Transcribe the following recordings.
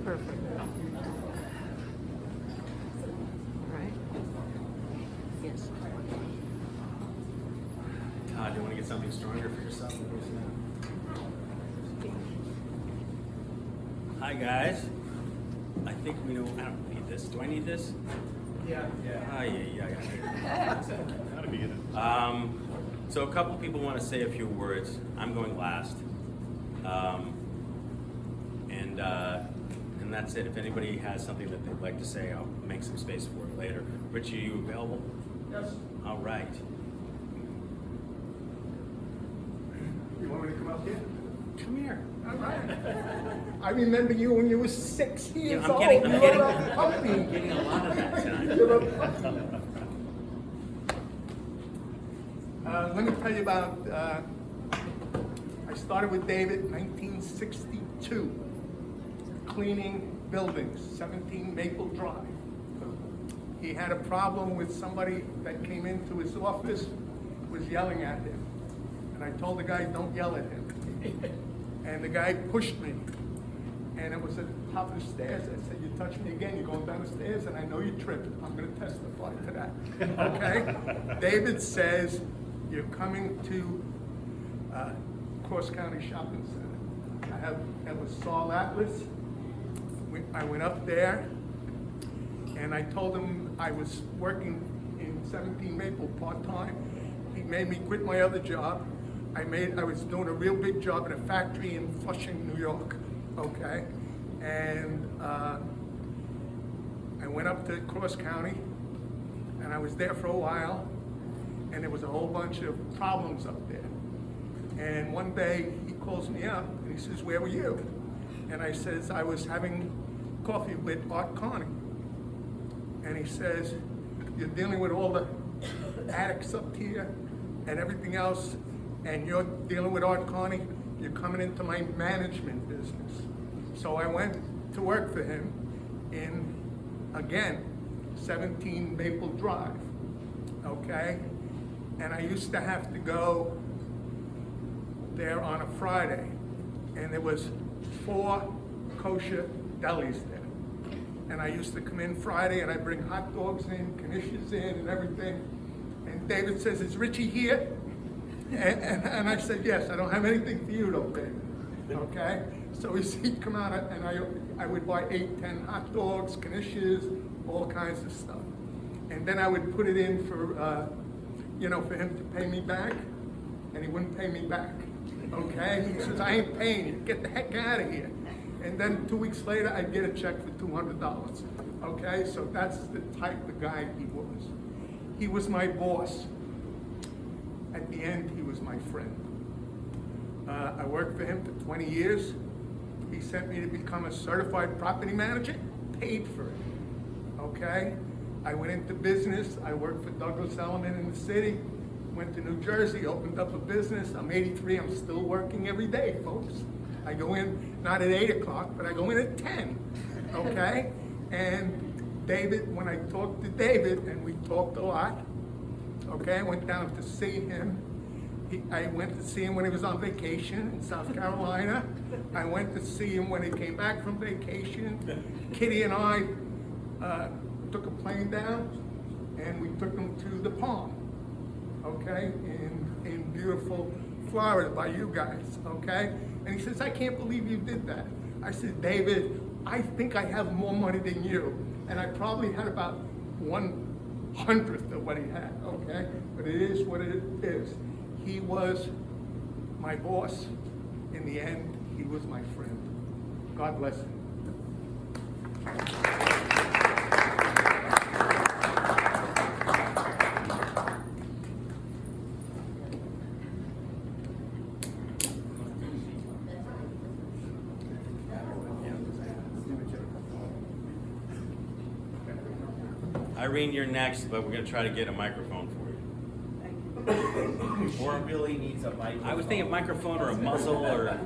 Perfect. All right. Yes. Todd, do you want to get something stronger for yourself? Hi guys. I think we know. I don't need this. Do I need this? Yeah. Yeah. That'll be good. So a couple people want to say a few words. I'm going last. And that's it. If anybody has something that they'd like to say, I'll make some space for it later. Rich, are you available? Yes. All right. You want me to come up here? Come here. All right. I remember you when you were 6 years I'm old. getting You were a puppy. a lot of that tonight. You were a puppy. Let me tell you about, I started with David in 1962, cleaning buildings, 17 Maple Drive. He had a problem with somebody that came into his office, was yelling at him. And I told the guy, don't yell at him. And the guy pushed me. And it was at the top of the stairs. I said, you touch me again, you're going down the stairs, and I know you tripped. I'm gonna testify to that, okay? David says, you're coming to Cross County Shopping Center. It was Saul Atlas. I went up there, and I told him I was working in 17 Maple part-time. He made me quit my other job. I was doing a real big job in a factory in Flushing, New York, okay? And I went up to Cross County, and I was there for a while, and there was a whole bunch of problems up there. And one day, he calls me up, and he says, where were you? And I says, I was having coffee with Art Carney. And he says, you're dealing with all the addicts up here and everything else, and you're dealing with Art Carney, you're coming into my management business. So I went to work for him in, again, 17 Maple Drive, okay? And I used to have to go there on a Friday, and there was 4 kosher delis there. And I used to come in Friday, and I bring hot dogs in, knishes in, and everything. And David says, is Richie here? And I said, yes, I don't have anything for you though, David, okay? So he'd come out, and I would buy 8, 10 hot dogs, knishes, all kinds of stuff. And then I would put it in for, for him to pay me back, and he wouldn't pay me back, okay? He says, I ain't paying you, get the heck out of here. And then 2 weeks later, I'd get a check for $200, okay? So that's the type of guy he was. He was my boss. At the end, he was my friend. I worked for him for 20 years. He sent me to become a certified property manager, paid for it, okay? I went into business. I worked for Douglas Elliman in the city, went to New Jersey, opened up a business. I'm 83, I'm still working every day, folks. I go in, not at 8 o'clock, but I go in at 10, okay? And David, when I talked to David, and we talked a lot, okay, I went down to see him. I went to see him when he was on vacation in South Carolina. I went to see him when he came back from vacation. Kitty and I took a plane down, and we took him to the Palm, okay, in beautiful Florida by you guys, okay? And he says, I can't believe you did that. I said, David, I think I have more money than you, and I probably had about 1/100th of what he had, okay? But it is what it is. He was my boss. In the end, he was my friend. God bless him. Irene, you're next, but we're going to try to get a microphone for you. Or Billy needs a microphone. I was thinking microphone or a muzzle or...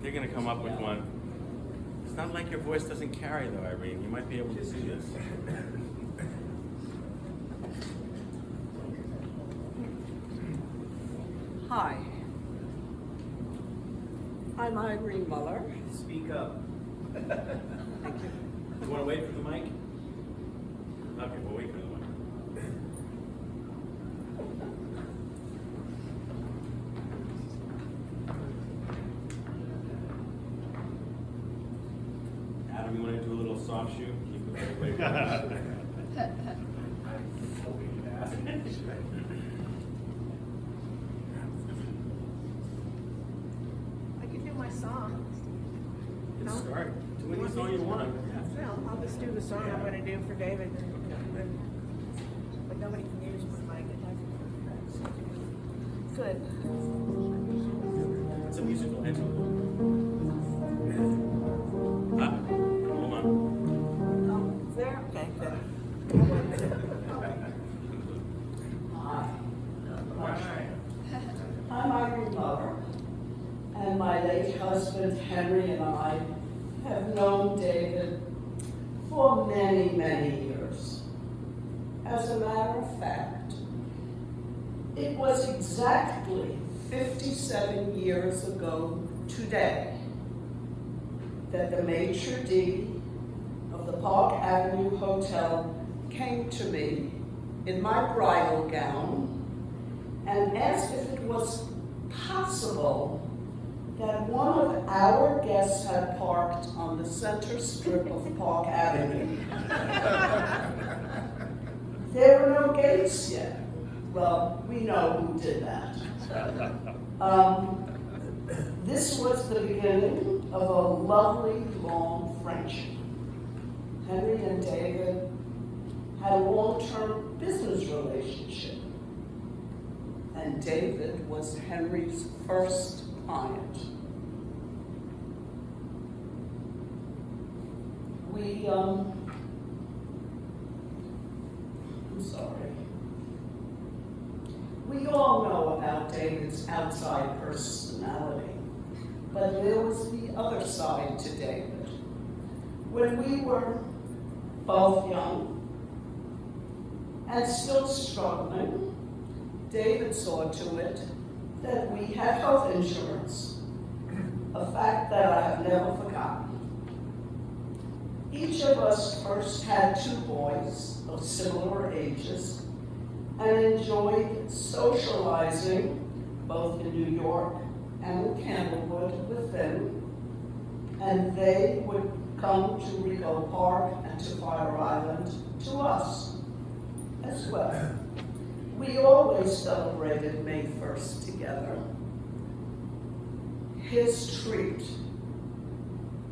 They're going to come up with one. It's not like your voice doesn't carry though, Irene. You might be able to do this. Hi. I'm Irene Muller. Speak up. Thank you. You want to wait for the mic? Okay, we'll wait for the mic. Adam, you want to do a little soft shoe? Keep it away from us. I can do my song. Let's No? start. Do any song you want. Well, I'll just do the song I'm gonna do for David. But nobody can use my mic. Good. It's a musical interlude. Hold on. Oh, there? Okay, good. I'm Irene Muller, and my late husband Henry and I have known David for many, many years. As a matter of fact, it was exactly 57 years ago today that the maitre d' of the Park Avenue Hotel came to me in my bridal gown and asked if it was possible that one of our guests had parked on the center strip of Park Avenue. There were no gates yet. Well, we know who did that. This was the beginning of a lovely, long friendship. Henry and David had a long-term business relationship, and David was Henry's first client. We all know about David's outside personality, but there was the other side to David. When we were both young and still struggling, David saw to it that we had health insurance, a fact that I have never forgotten. Each of us first had two boys of similar ages and enjoyed socializing both in New York and in Candlewood with them, and they would come to Rico Park and to Fire Island to us as well. We always celebrated May 1st together. His treat,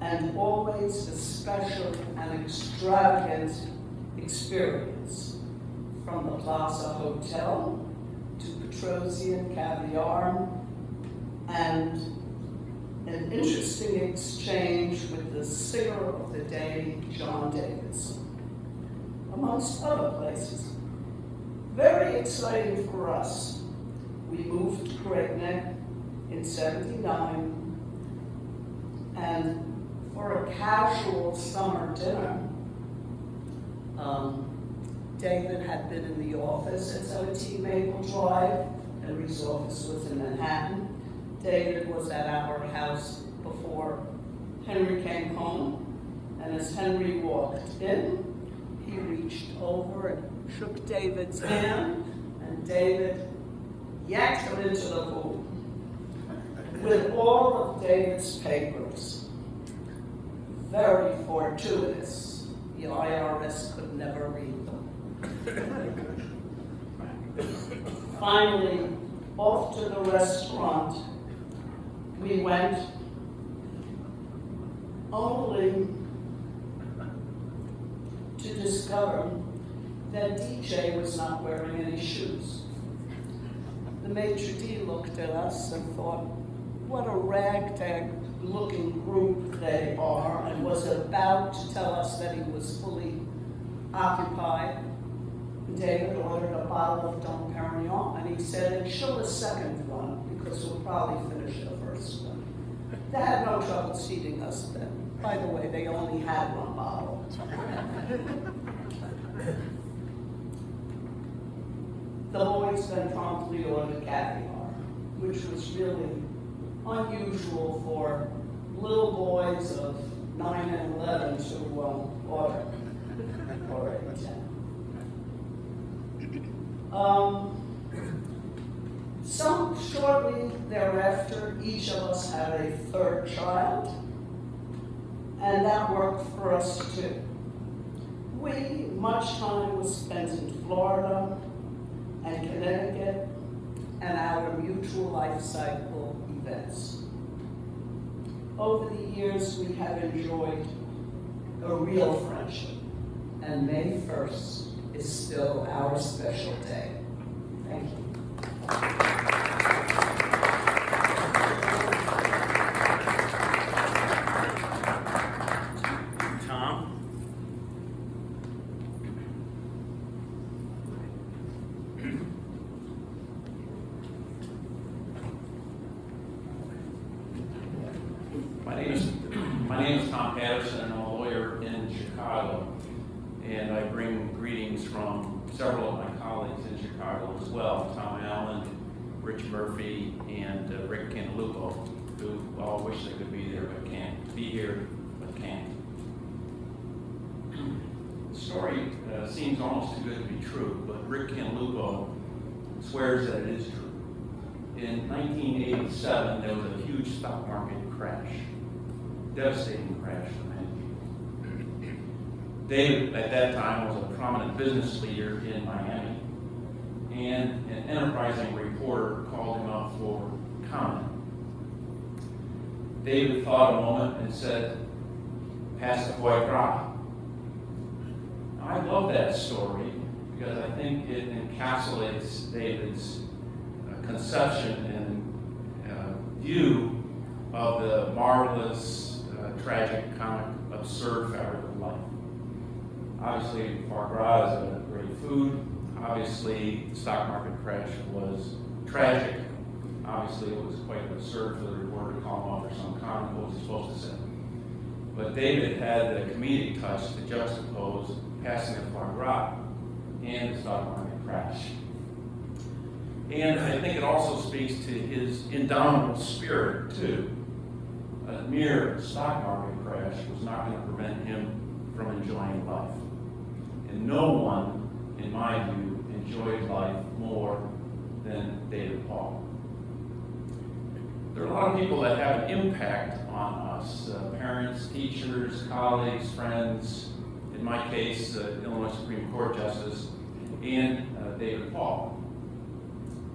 and always a special and extravagant experience, from the Plaza Hotel to Petrosian Caviar, and an interesting exchange with the singer of the day, John Davidson, amongst other places. Very exciting for us. We moved to Great Neck in '79, and for a casual summer dinner, David had been in the office at 17 Maple Drive. Henry's office was in Manhattan. David was at our house before Henry came home, and as Henry walked in, he reached over and shook David's hand, and David yanked him into the pool with all of David's papers. Very fortuitous. The IRS could never read them. Finally, off to the restaurant we went, only to discover that DJ was not wearing any shoes. The maitre d' looked at us and thought, what a ragtag looking group they are, and was about to tell us that he was fully occupied. David ordered a bottle of Dom Perignon, and he said, and chill the second one, because we'll probably finish the first one. They had no trouble seating us then. By the way, they only had one bottle. The boys then promptly ordered caviar, which was really unusual for little boys of 9 and 11 to order or attend. Shortly thereafter, each of us had a third child, and that worked for us too. Much time was spent in Florida and Connecticut and our mutual life cycle events. Over the years, we have enjoyed a real friendship, and May 1st is still our special day. Thank you. Tom? My name is Tom Patterson. I'm a lawyer in Chicago, and I bring greetings from several of my colleagues in Chicago as well, Tom Allen, Rich Murphy, and Rick Cantalupo, who all wish they could be there but can't. Be here but can't. The story seems almost too good to be true, but Rick Cantalupo swears that it is true. In 1987, there was a huge stock market crash. Devastating crash for many people. David, at that time, was a prominent business leader in Miami, and an enterprising reporter called him up for comment. David thought a moment and said, "Pass the foie gras." Now, I love that story because I think it encapsulates David's conception and view of the marvelous, tragic, comic, absurd fabric of life. Obviously, foie gras is a great food. Obviously, the stock market crash was tragic. Obviously, it was quite absurd for the reporter to call him off for some comment. What was he supposed to say? But David had the comedic touch to juxtapose passing the foie gras and the stock market crash. And I think it also speaks to his indomitable spirit, too. A mere stock market crash was not going to prevent him from enjoying life. And no one, in my view, enjoyed life more than David Paul. There are a lot of people that have an impact on us, parents, teachers, colleagues, friends, in my case, Illinois Supreme Court Justice, and David Paul.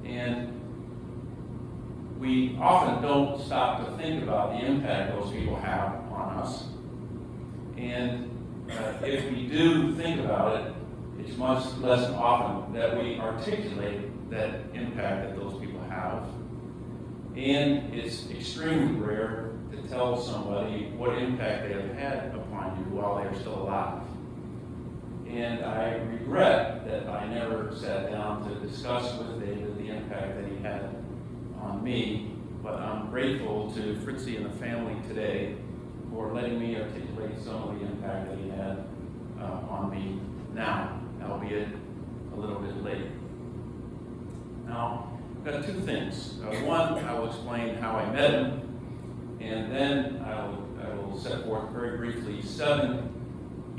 And we often don't stop to think about the impact those people have on us. And if we do think about it, it's much less often that we articulate that impact that those people have. And it's extremely rare to tell somebody what impact they have had upon you while they are still alive. And I regret that I never sat down to discuss with David the impact that he had on me, but I'm grateful to Fritzy and the family today for letting me articulate some of the impact that he had on me now, albeit a little bit late. Now, I've got two things. One, I will explain how I met him, and then I will set forth very briefly 7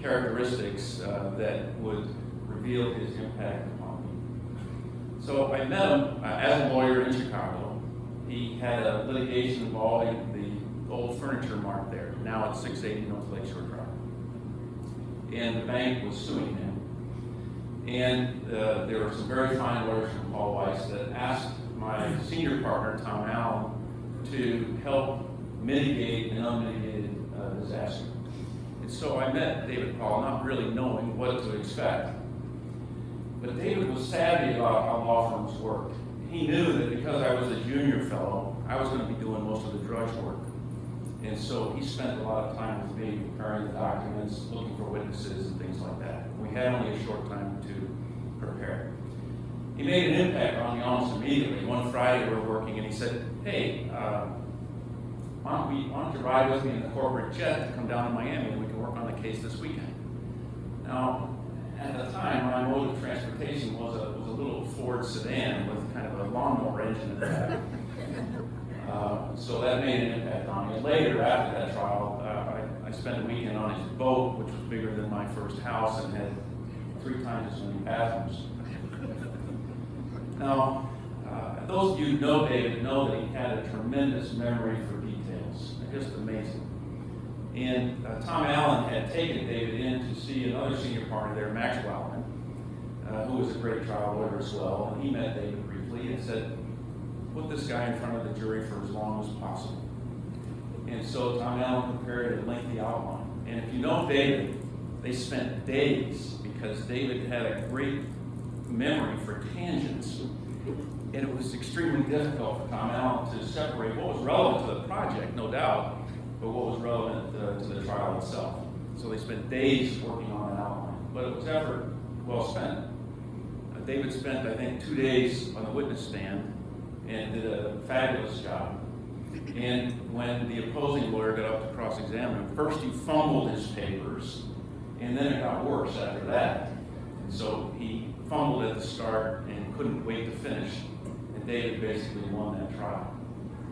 characteristics that would reveal his impact upon me. So I met him as a lawyer in Chicago. He had a litigation involving the old furniture mart there. Now it's 680 North Lakeshore Drive. And the bank was suing him. And there were some very fine lawyers from Paul Weiss that asked my senior partner, Tom Allen, to help mitigate an unmitigated disaster. And so I met David Paul, not really knowing what to expect. But David was savvy about how law firms worked. He knew that because I was a junior fellow, I was going to be doing most of the drudge work. And so he spent a lot of time with me preparing the documents, looking for witnesses and things like that. We had only a short time to prepare. He made an impact on me almost immediately. One Friday we were working and he said, "Hey, why don't you ride with me in the corporate jet to come down to Miami and we can work on the case this weekend? Now, at the time, my mode of transportation was a little Ford sedan with kind of a lawnmower engine in the back. So that made an impact on me. Later, after that trial, I spent a weekend on his boat, which was bigger than my first house and had 3 times as many bathrooms. Now, those of you who know David know that he had a tremendous memory for details. Just amazing. And Tom Allen had taken David in to see another senior partner there, Max Wildman, who was a great trial lawyer as well. And he met David briefly and said, put this guy in front of the jury for as long as possible. And so Tom Allen prepared a lengthy outline. And if you know David, they spent days because David had a great memory for tangents. And it was extremely difficult for Tom Allen to separate what was relevant to the project, no doubt, but what was relevant to the trial itself. So they spent days working on an outline, but it was ever well spent. David spent, I think, 2 days on the witness stand and did a fabulous job. And when the opposing lawyer got up to cross-examine him, first he fumbled his papers, and then it got worse after that. And so he fumbled at the start and couldn't wait to finish, and David basically won that trial.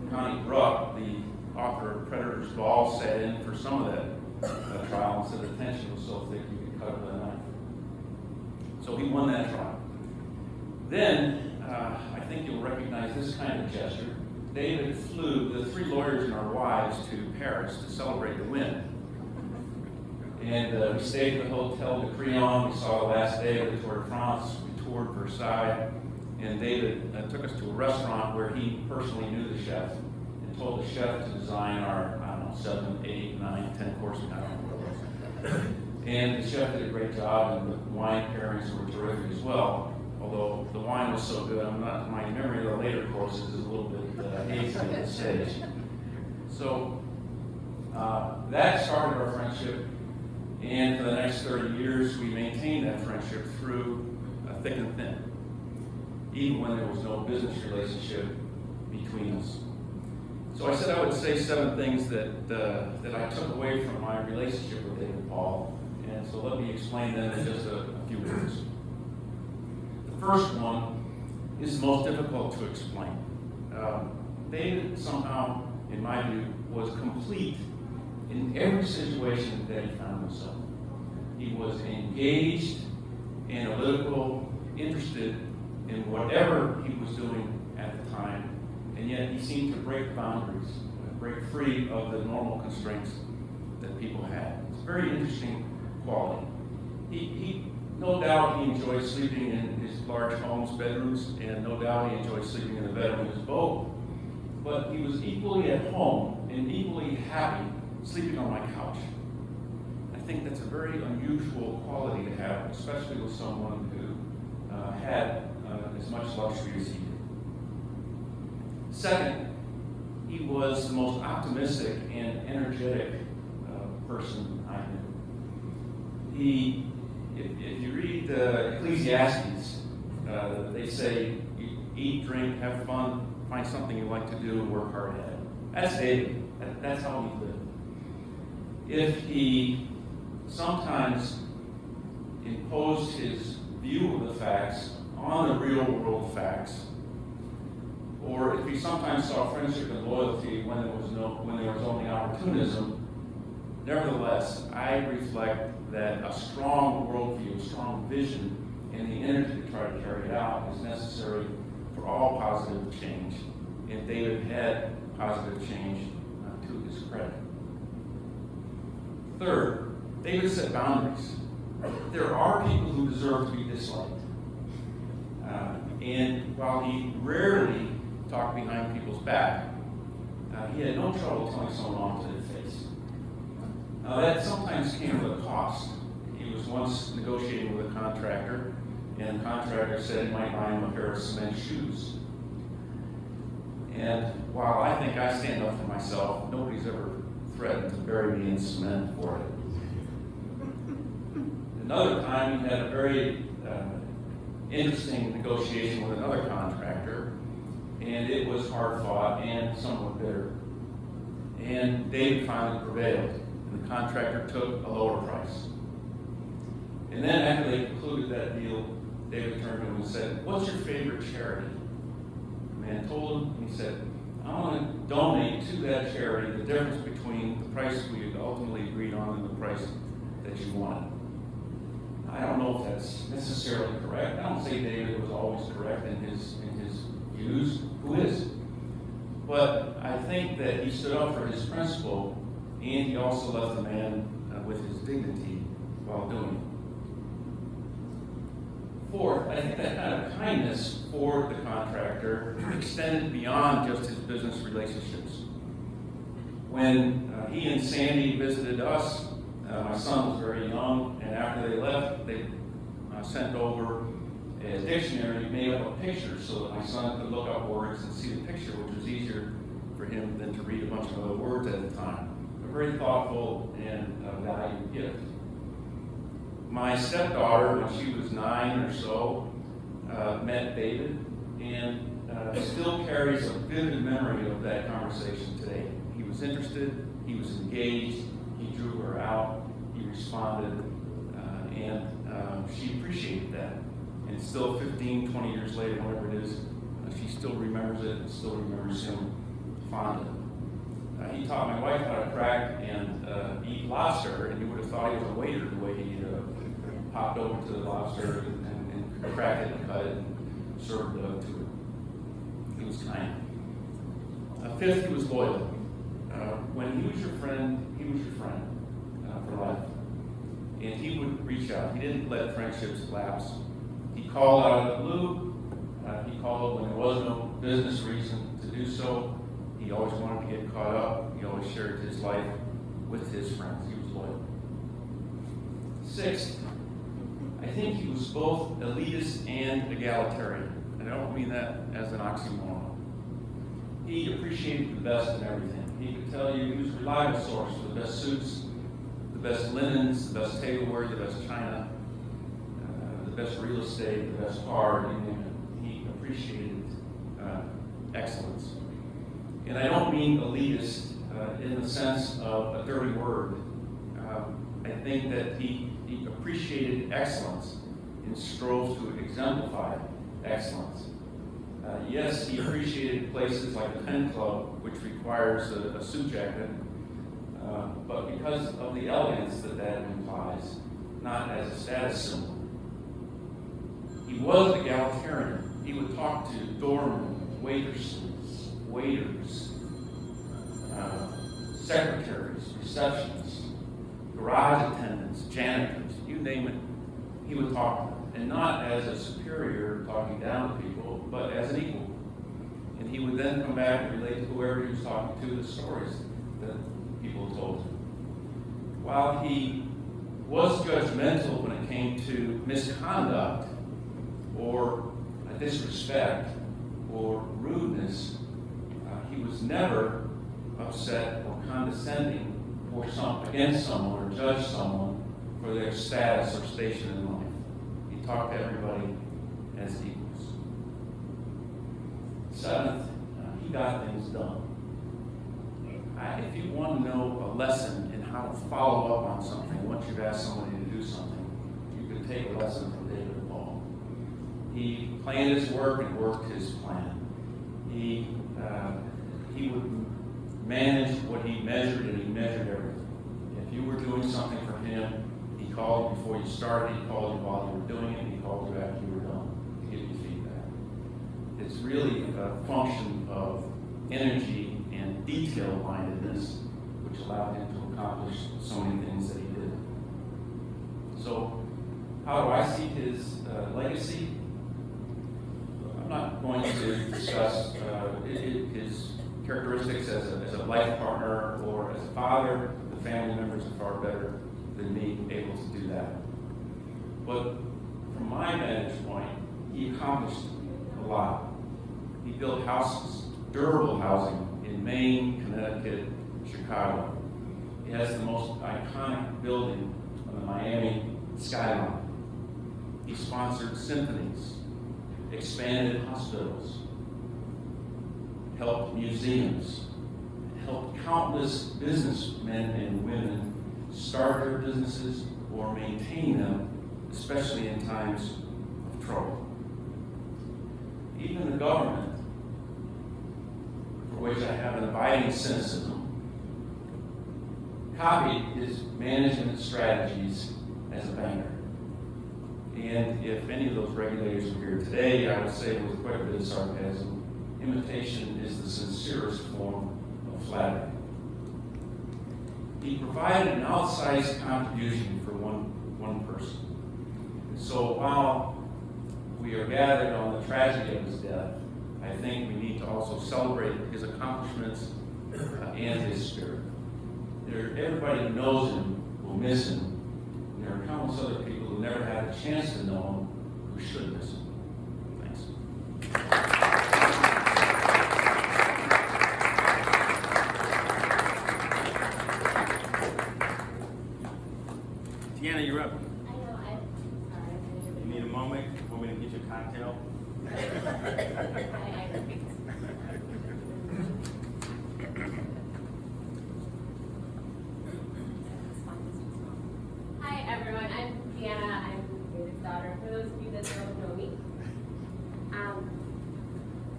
Connie Bruck, the author of Predator's Ball, sat in for some of that trial and said the tension was so thick you could cut it with a knife. So he won that trial. Then, I think you'll recognize this kind of gesture. David flew the 3 lawyers and our wives to Paris to celebrate the win. And we stayed at the Hotel de Crillon. We saw the last day of the Tour de France. We toured Versailles. And David took us to a restaurant where he personally knew the chef and told the chef to design our, 7, 8, 9, 10 course menu. And the chef did a great job, and the wine pairings were terrific as well. Although the wine was so good, my memory of the later courses is a little bit hazy at this stage. So that started our friendship, and for the next 30 years, we maintained that friendship through thick and thin, even when there was no business relationship between us. So I said I would say 7 things that I took away from my relationship with David Paul, and so let me explain them in just a few words. The first one is the most difficult to explain. David somehow, in my view, was complete in every situation that he found himself. He was engaged, analytical, interested in whatever he was doing at the time, and yet he seemed to break boundaries, break free of the normal constraints that people had. It's a very interesting quality. He no doubt he enjoyed sleeping in his large home's bedrooms, and no doubt he enjoyed sleeping in the bedroom of his boat. But he was equally at home and equally happy sleeping on my couch. I think that's a very unusual quality to have, especially with someone who had as much luxury as he did. Second, he was the most optimistic and energetic person I knew. If you read Ecclesiastes, they say, eat, drink, have fun, find something you like to do, and work hard at it. That's David. That's how he lived. If he sometimes imposed his view of the facts on the real world facts, or if he sometimes saw friendship and loyalty when there was only opportunism, nevertheless, I reflect that a strong worldview, a strong vision, and the energy to try to carry it out is necessary for all positive change. And David had positive change to his credit. Third, David set boundaries. There are people who deserve to be disliked. And while he rarely talked behind people's back, he had no trouble telling someone off to their face. Now that sometimes came with a cost. He was once negotiating with a contractor, and the contractor said he might buy him a pair of cement shoes. And while I think I stand up for myself, nobody's ever threatened to bury me in cement for it. Another time, he had a very interesting negotiation with another contractor, and it was hard fought and somewhat bitter. And David finally prevailed, and the contractor took a lower price. And then after they concluded that deal, David turned to him and said, "What's your favorite charity?" The man told him, and he said, "I want to donate to that charity the difference between the price we had ultimately agreed on and the price that you wanted." I don't know if that's necessarily correct. I don't say David was always correct in his views. Who is? But I think that he stood up for his principle, and he also left the man with his dignity while doing it. Fourth, I think that kind of kindness for the contractor extended beyond just his business relationships. When he and Sandy visited us, my son was very young, and after they left, they sent over a dictionary made up of pictures so that my son could look up words and see the picture, which was easier for him than to read a bunch of other words at the time. A very thoughtful and valued gift. My stepdaughter, when she was 9 or so, met David, and still carries a vivid memory of that conversation today. He was interested, he was engaged, he drew her out, he responded, and she appreciated that. And still 15, 20 years later, whatever it is, she still remembers it and still remembers him fondly. He taught my wife how to crack and eat lobster, and you would have thought he was a waiter the way he popped over to the lobster and cracked it and cut it and served to it. He was kind. Fifth, he was loyal. When he was your friend, he was your friend for life. And he would reach out. He didn't let friendships lapse. He called out of the blue. He called when there was no business reason to do so. He always wanted to get caught up. He always shared his life with his friends. He was loyal. Sixth, I think he was both elitist and egalitarian. And I don't mean that as an oxymoron. He appreciated the best in everything. He could tell you he was a reliable source for the best suits, the best linens, the best tableware, the best china, the best real estate, the best car, you name it. He appreciated excellence. And I don't mean elitist in the sense of a dirty word. I think that he appreciated excellence and strove to exemplify excellence. Yes, he appreciated places like the Pen Club, which requires a suit jacket, but because of the elegance that implies, not as a status symbol. He was egalitarian. He would talk to doormen, waitresses, waiters, secretaries, receptionists, garage attendants, janitors, you name it, he would talk to them. And not as a superior talking down to people, but as an equal. And he would then come back and relate to whoever he was talking to the stories that people told him. While he was judgmental when it came to misconduct or disrespect or rudeness, he was never upset or condescending against someone or judged someone for their status or station in life. He talked to everybody as equals. Seventh, he got things done. If you want to know a lesson in how to follow up on something, once you've asked somebody to do something, you can take a lesson from David Paul. He planned his work and worked his plan. He would manage what he measured, and he measured everything. If you were doing something for him, he called you before you started, he called you while you were doing it, and he called you after you were done to give you feedback. It's really a function of energy and detail-mindedness, which allowed him to accomplish so many things that he did. So, how do I see his legacy? I'm not going to discuss his characteristics as a life partner or as a father. The family members are far better than me able to do that. But from my vantage point, he accomplished a lot. He built houses, durable housing in Maine, Connecticut, Chicago. He has the most iconic building on the Miami skyline. He sponsored symphonies, expanded hospitals, helped museums, helped countless businessmen and women start their businesses or maintain them, especially in times of trouble. Even the government, for which I have an abiding cynicism, copied his management strategies as a banker. And if any of those regulators were here today, I would say with quite a bit of sarcasm, imitation is the sincerest form of flattery. He provided an outsized contribution for one person. And so while we are gathered on the tragedy of his death, I think we need to also celebrate his accomplishments and his spirit. Everybody who knows him will miss him. And there are countless other people who never had a chance to know him who should miss him. Thanks. Deanna, you're up. I know, sorry. You need a moment? Want me to get you a cocktail? Hi everyone, I'm Deanna. I'm David's daughter. For those of you that don't know me,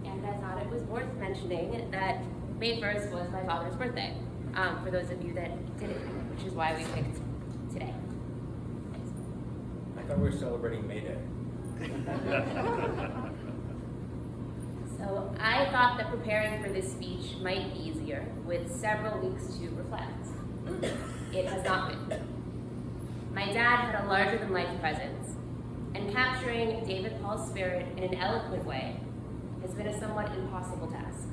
and I thought it was worth mentioning that May 1st was my father's birthday. For those of you that didn't, which is why we picked today. I thought we were celebrating May Day. So I thought that preparing for this speech might be easier with several weeks to reflect. It has not been. My dad had a larger-than-life presence, and capturing David Paul's spirit in an eloquent way has been a somewhat impossible task.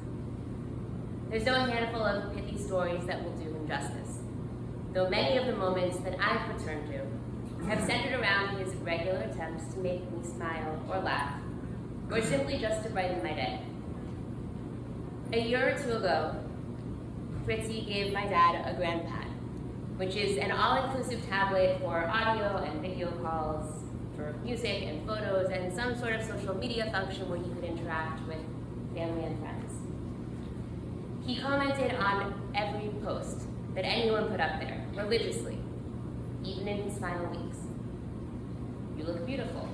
There's no handful of pithy stories that will do him justice, though many of the moments that I've returned to have centered around his regular attempts to make me smile or laugh, or simply just to brighten my day. A year or two ago, Fritzy gave my dad a GrandPad, which is an all-inclusive tablet for audio and video calls, for music and photos, and some sort of social media function where you could interact with family and friends. He commented on every post that anyone put up there, religiously, even in his final weeks. You look beautiful.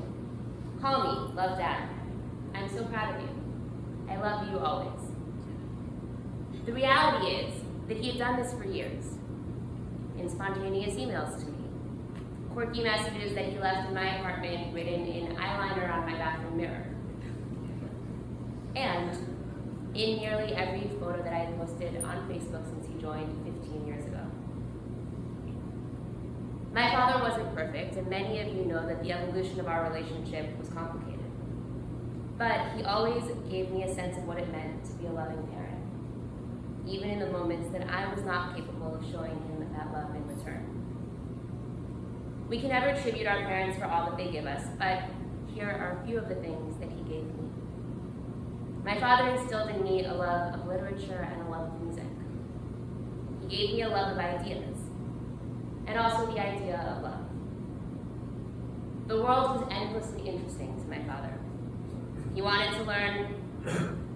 Call me, love Dad. I'm so proud of you. I love you always. The reality is that he had done this for years, in spontaneous emails to me, quirky messages that he left in my apartment written in eyeliner on my bathroom mirror, and in nearly every photo that I had posted on Facebook since he joined 15 years ago. My father wasn't perfect, and many of you know that the evolution of our relationship was complicated. But he always gave me a sense of what it meant to be a loving parent, even in the moments that I was not capable of showing him that love in return. We can never tribute our parents for all that they give us, but here are a few of the things that he gave me. My father instilled in me a love of literature and a love of music. He gave me a love of ideas, and also the idea of love. The world was endlessly interesting to my father. He wanted to learn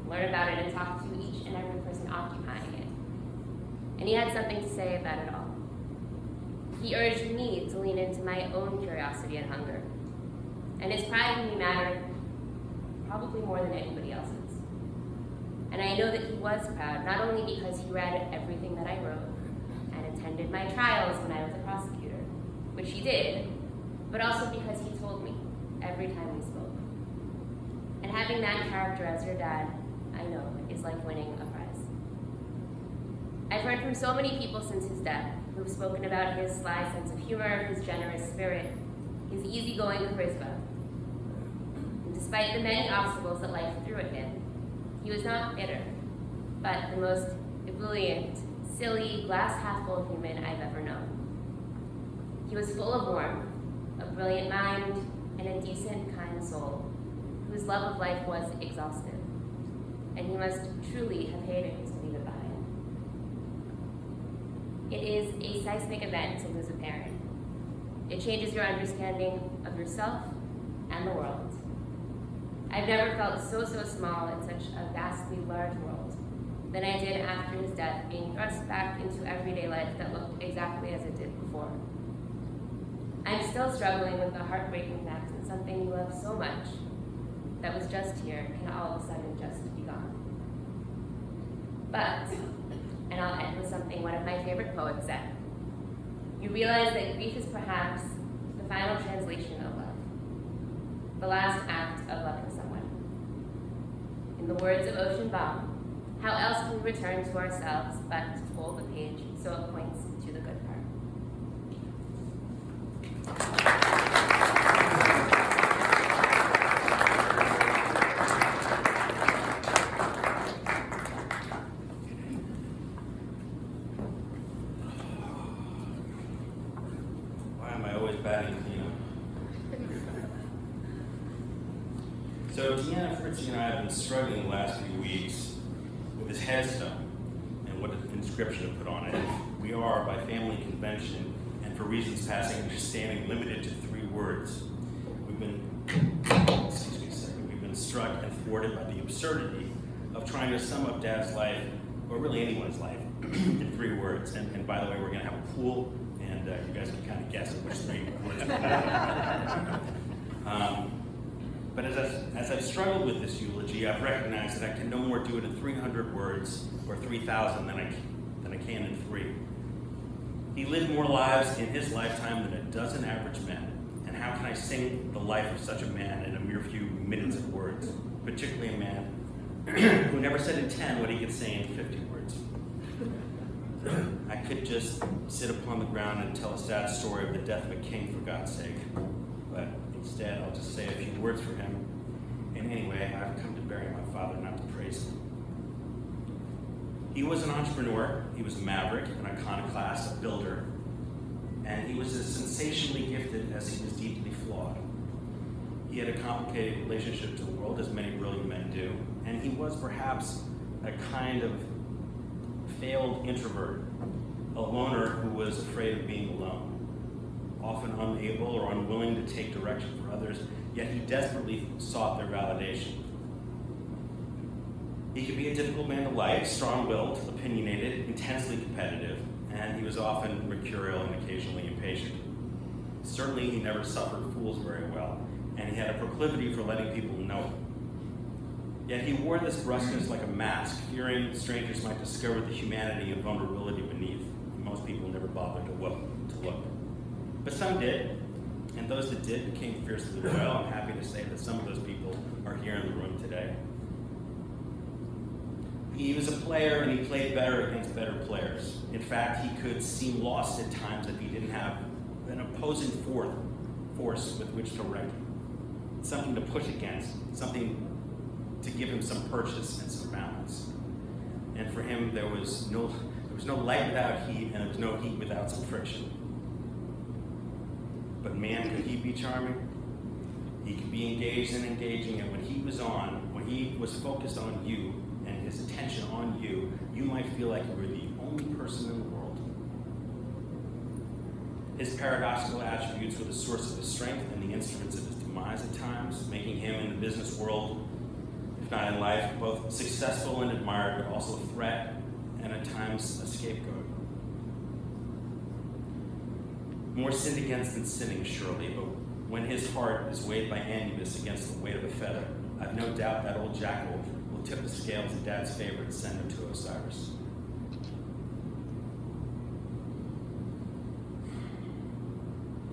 about it and talk to each and every person occupying it. And he had something to say about it all. He urged me to lean into my own curiosity and hunger. And his pride in me mattered probably more than anybody else's. And I know that he was proud, not only because he read everything that I wrote and attended my trials when I was a prosecutor, which he did, but also because he told me every time we spoke. And having that character as your dad, I know, is like winning a prize. I've heard from so many people since his death who've spoken about his sly sense of humor, his generous spirit, his easygoing charisma. And despite the many obstacles that life threw at him, he was not bitter, but the most ebullient, silly, glass-half-full human I've ever known. He was full of warmth, a brilliant mind, and a decent, kind soul, whose love of life was exhaustive, and he must truly have hated to leave it behind. It is a seismic event to lose a parent. It changes your understanding of yourself and the world. I've never felt so small in such a vastly large world, than I did after his death, being thrust back into everyday life that looked exactly as it did before. I'm still struggling with the heartbreaking fact that something you love so much that was just here can all of a sudden just be gone. But, and I'll end with something one of my favorite poets said, you realize that grief is perhaps the final translation of love, the last act of loving someone. In the words of Ocean Vuong, how else can we return to ourselves but to fold the page so it points to the good part? Why am I always batting cleanup? So Deanna Fritzy and I have been struggling the last few weeks with his headstone and what the inscription to put on it. We are, by family convention and for reasons passing understanding, limited to 3 words. We've been struck and thwarted by the absurdity of trying to sum up Dad's life, or really anyone's life, in 3 words. And by the way, we're going to have a pool, and you guys can kind of guess at which 3 words. But as I've struggled with this eulogy, I've recognized that I can no more do it in 300 words or 3,000 than I can in 3. He lived more lives in his lifetime than a dozen average men. And how can I sing the life of such a man in a mere few minutes of words, particularly a man who never said in 10 what he could say in 50 words? I could just sit upon the ground and tell a sad story of the death of a king, for God's sake. But instead, I'll just say a few words for him. And anyway, I've come to bury my father, not to praise him. He was an entrepreneur, he was a maverick, an iconoclast, a builder, and he was as sensationally gifted as he was deeply flawed. He had a complicated relationship to the world, as many brilliant men do, and he was perhaps a kind of failed introvert, a loner who was afraid of being alone, often unable or unwilling to take direction for others, yet he desperately sought their validation. He could be a difficult man to like, strong-willed, opinionated, intensely competitive, and he was often mercurial and occasionally impatient. Certainly, he never suffered fools very well, and he had a proclivity for letting people know it. Yet he wore this brusqueness like a mask, fearing strangers might discover the humanity and vulnerability beneath. Most people never bothered to look. But some did, and those that did became fiercely loyal. I'm happy to say that some of those people are here in the room today. He was a player, and he played better against better players. In fact, he could seem lost at times if he didn't have an opposing force with which to reckon, something to push against, something to give him some purchase and some balance. And for him, there was no light without heat, and there was no heat without some friction. But man, could he be charming? He could be engaged and engaging, and when he was focused on you, and his attention on you, you might feel like you were the only person in the world. His paradoxical attributes were the source of his strength and the instruments of his demise at times, making him in the business world, if not in life, both successful and admired, but also a threat and at times a scapegoat. More sinned against than sinning, surely, but when his heart is weighed by Anubis against the weight of a feather, I've no doubt that old jackal will tip the scales in Dad's favor and send him to Osiris.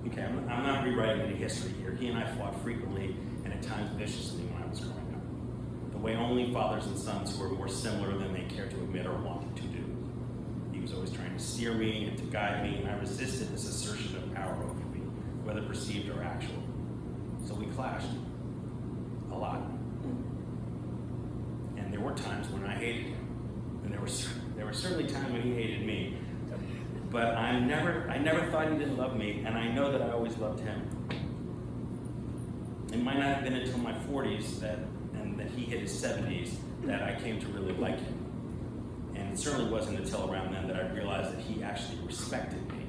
Okay, I'm not rewriting any history here. He and I fought frequently and at times viciously when I was growing up, the way only fathers and sons who are more similar than they care to admit or wanted to do. He was always trying to steer me and to guide me, and I resisted this assertion of power over me, whether perceived or actual. So we clashed a lot. And there were times when I hated him, and there were certainly times when he hated me. But I never thought he didn't love me, and I know that I always loved him. It might not have been until my 40s that he hit his 70s that I came to really like him. And it certainly wasn't until around then that I realized that he actually respected me.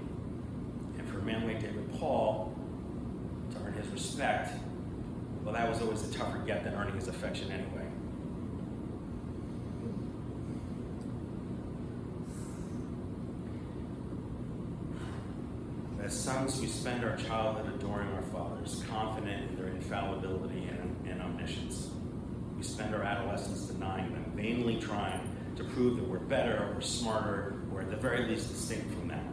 And for a man like David Paul to earn his respect, well, that was always a tougher get than earning his affection anyway. As sons, we spend our childhood adoring our fathers, confident in their infallibility and omniscience. We spend our adolescence denying them, vainly trying to prove that we're better or smarter or at the very least distinct from them.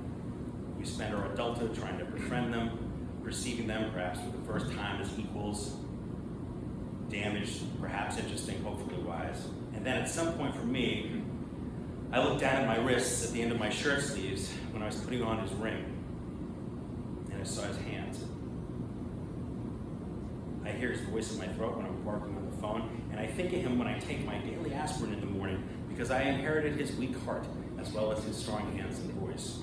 We spend our adulthood trying to befriend them, perceiving them perhaps for the first time as equals, damaged, perhaps interesting, hopefully wise. And then at some point for me, I looked down at my wrists at the end of my shirt sleeves when I was putting on his ring, and I saw his hands. I hear his voice in my throat when I'm barking on the phone, and I think of him when I take my daily aspirin in the morning because I inherited his weak heart as well as his strong hands and voice.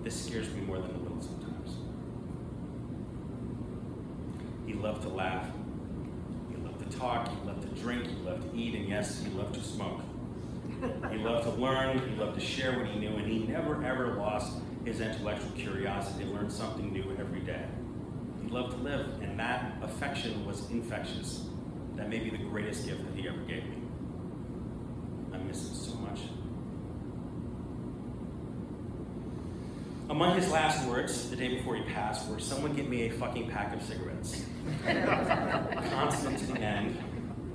This scares me more than a little sometimes. He loved to laugh. He loved to talk. He loved to drink. He loved to eat. And yes, he loved to smoke. He loved to learn. He loved to share what he knew. And he never, ever lost his intellectual curiosity to learn something new every day. He loved to live. And that affection was infectious. That may be the greatest gift that he ever gave me. I miss him so much. Among his last words, the day before he passed, were, "Someone get me a fucking pack of cigarettes." Constant to the end.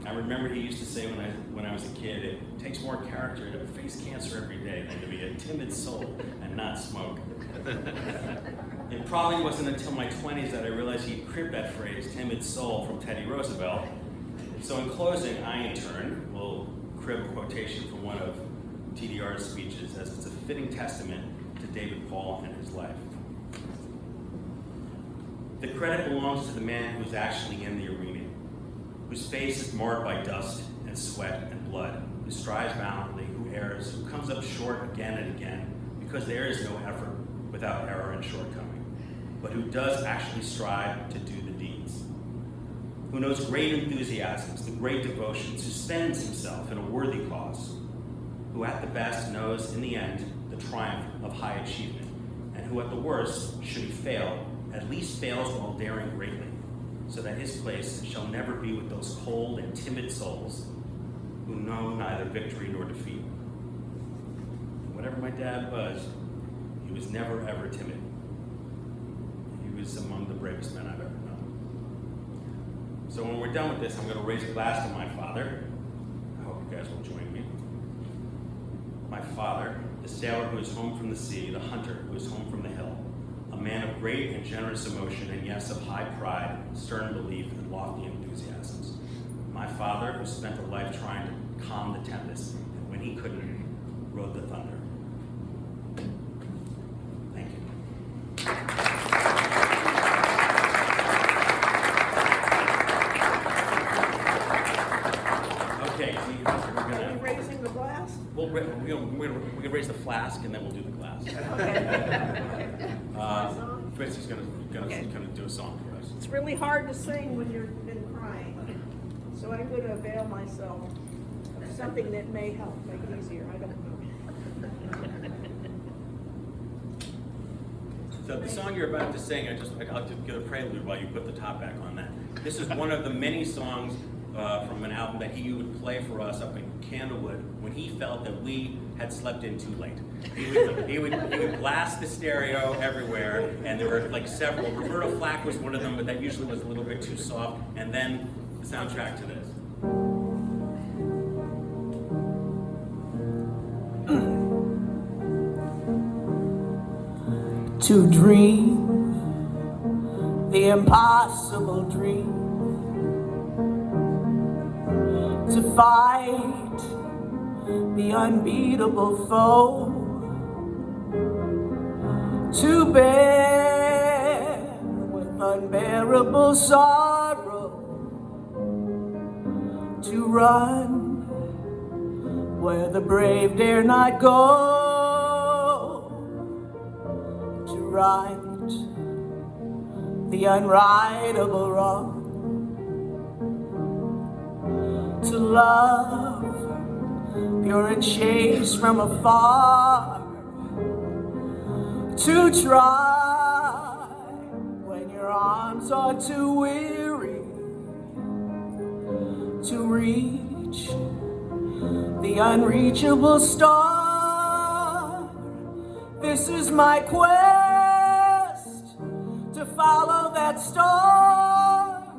I remember he used to say when I was a kid, it takes more character to face cancer every day than to be a timid soul and not smoke. It probably wasn't until my 20s that I realized he cribbed that phrase, timid soul, from Teddy Roosevelt. So in closing, I in turn will crib a quotation from one of TDR's speeches, as it's a fitting testament to David Paul and his life. The credit belongs to the man who's actually in the arena, whose face is marred by dust and sweat and blood, who strives valiantly, who errs, who comes up short again and again, because there is no effort without error and shortcoming, but who does actually strive to do the deeds, who knows great enthusiasms, the great devotions, who spends himself in a worthy cause, who at the best knows in the end the triumph of high achievement, and who at the worst, should he fail, at least fails while daring greatly, so that his place shall never be with those cold and timid souls who know neither victory nor defeat. Whatever my dad was, he was never ever timid. He was among the bravest men I've ever known. So when we're done with this, I'm going to raise a glass to my father. I hope you guys will join me. My father, the sailor who is home from the sea, the hunter who is home from the hill, a man of great and generous emotion, and yes, of high pride, stern belief, and lofty enthusiasms. My father, who spent a life trying to calm the tempest, and when he couldn't, rode the thunder. Thank you. Okay, so we're Are you gonna. raising the glass? We're gonna raise the flask and then we'll do the glass. Fritz is gonna do a song for us. It's really hard to sing when you've been crying, so I'm going to avail myself of something that may help make it easier. I don't know. So the song you're about to sing, I'll just give a prelude while you put the top back on that. This is one of the many songs from an album that he would play for us up in Candlewood when he felt that we had slept in too late. He would blast the stereo everywhere, and there were like several. Roberta Flack was one of them, but that usually was a little bit too soft. And then the soundtrack to this. To dream the impossible dream, to fight the unbeatable foe, to bear with unbearable sorrow, to run where the brave dare not go, to right the unrightable wrong, to love pure and chaste from afar, to try when your arms are too weary, to reach the unreachable star. This This is my quest to follow that star,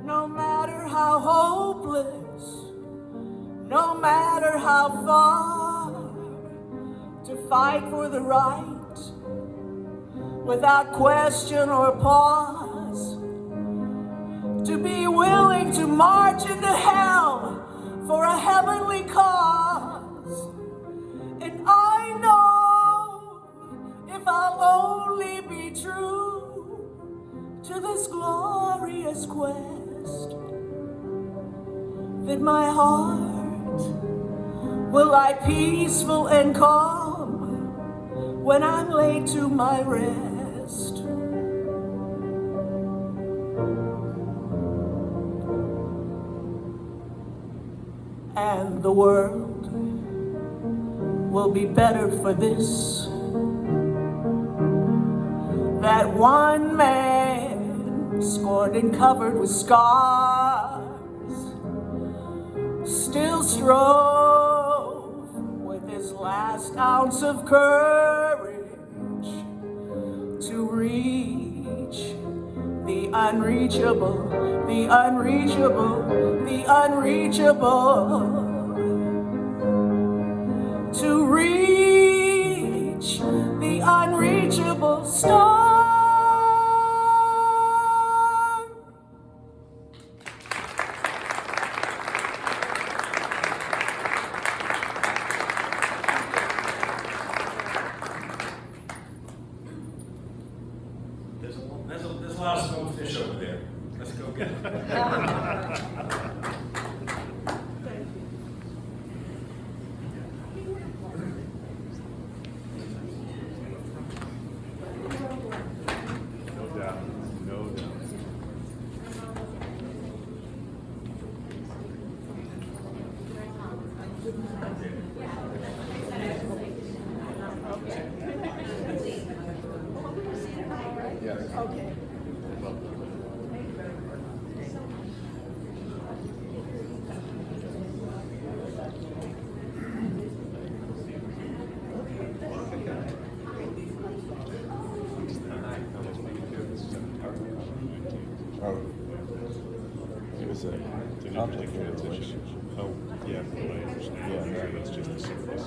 no matter how hopeless, no matter how far, to fight for the right without question or pause, to be willing to march into hell for a heavenly cause. And I know if I'll only be true to this glorious quest, that my heart will lie peaceful and calm when I'm laid to my rest. And the world will be better for this, that one man, scorned and covered with scars, still strove with his last ounce of courage to reach the unreachable, the unreachable, the unreachable, to reach the unreachable star. There's a lot of smoked fish over there. Let's go get it. Thank you. No doubt, no doubt. Okay. It was a complicated transition. Oh, yeah, from what I understand. Yeah, it's just a surface.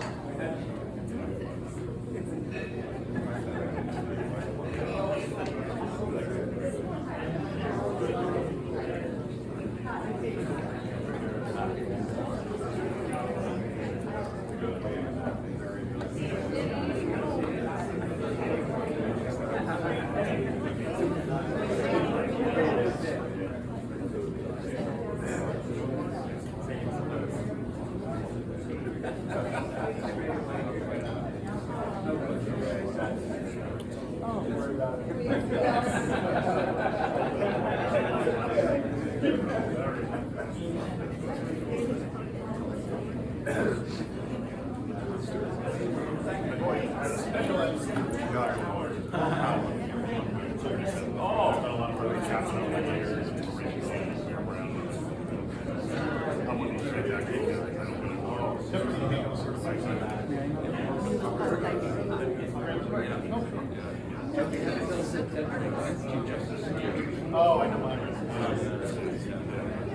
Oh, I know mine.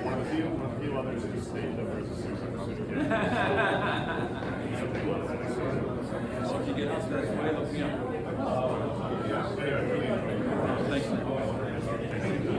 One of the few others who stayed over as a citizen. So if you get out to that way, look me up. Yeah, anyway.